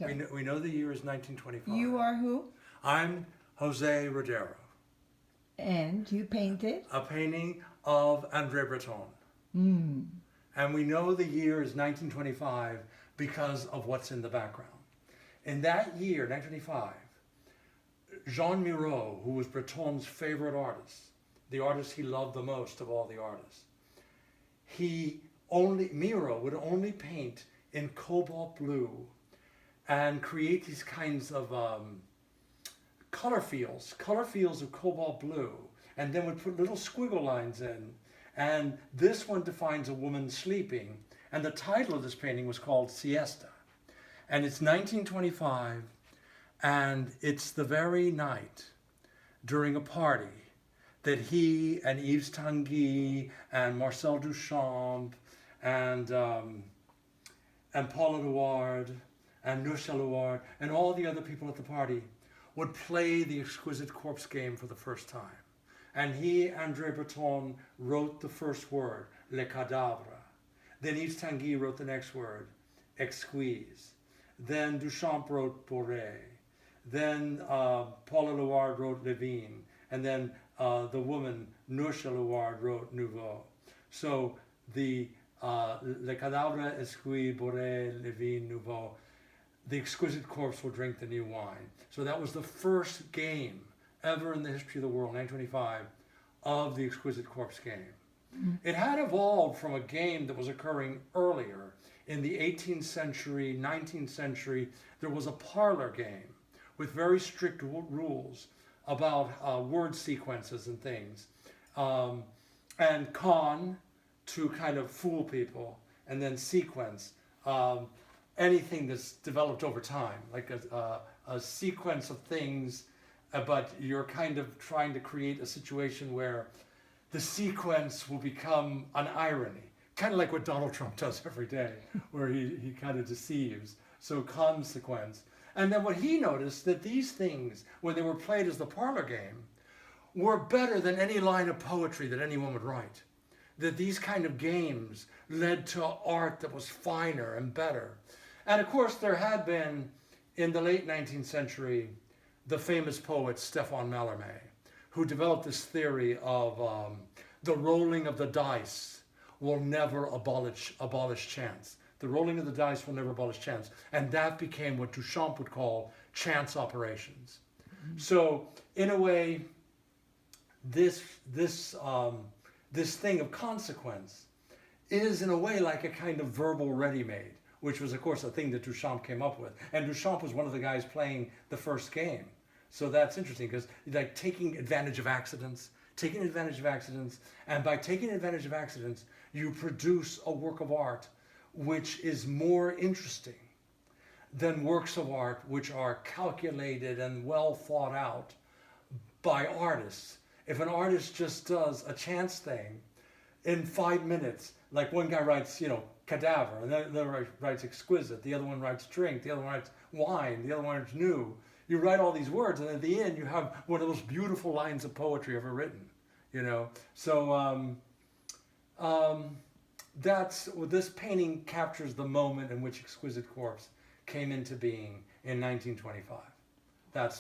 Okay. We know the year is 1925. You are who? I'm Jose Rodeiro. And you painted? A painting of André Breton. Mm. And we know the year is 1925 because of what's in the background. In that year, 1925, Jean Miro, who was Breton's favorite artist, the artist he loved the most of all the artists, Miro would only paint in cobalt blue and create these kinds of color fields of cobalt blue, and then would put little squiggle lines in. And this one defines a woman sleeping. And the title of this painting was called Siesta. And it's 1925, and it's the very night during a party that he and Yves Tanguy and Marcel Duchamp and Paul Éluard and Michel Éluard and all the other people at the party would play the Exquisite Corpse game for the first time. And he, André Breton, wrote the first word, Le Cadavre. Then Yves Tanguy wrote the next word, Exquise. Then Duchamp wrote Boré. Then Paul Éluard wrote Levine. And then the woman, Michel Éluard, wrote Nouveau. So the Le Cadavre, Exquise, Boré, Levine, Nouveau. The Exquisite Corpse will drink the new wine. So that was the first game ever in the history of the world, 1925, of the Exquisite Corpse game. Mm-hmm. It had evolved from a game that was occurring earlier. In the 18th century, 19th century, there was a parlor game with very strict rules about word sequences and things. And con, to kind of fool people, and then sequence. Anything that's developed over time, like a sequence of things, but you're kind of trying to create a situation where the sequence will become an irony, kind of like what Donald Trump does every day, where he kind of deceives. So consequence. And then what he noticed, that these things, when they were played as the parlor game, were better than any line of poetry that anyone would write. That these kind of games led to art that was finer and better. And of course, there had been, in the late 19th century, the famous poet Stéphane Mallarmé, who developed this theory of the rolling of the dice will never abolish chance. The rolling of the dice will never abolish chance. And that became what Duchamp would call chance operations. Mm-hmm. So, in a way, this thing of consequence is, in a way, like a kind of verbal ready-made, which was, of course, a thing that Duchamp came up with. And Duchamp was one of the guys playing the first game. So that's interesting, because like taking advantage of accidents, and by taking advantage of accidents, you produce a work of art which is more interesting than works of art which are calculated and well thought out by artists. If an artist just does a chance thing in 5 minutes, like one guy writes, cadaver, and the other writes exquisite, the other one writes drink, the other one writes wine, the other one writes new. You write all these words, and at the end you have one of those beautiful lines of poetry ever written, So this painting captures the moment in which Exquisite Corpse came into being in 1925.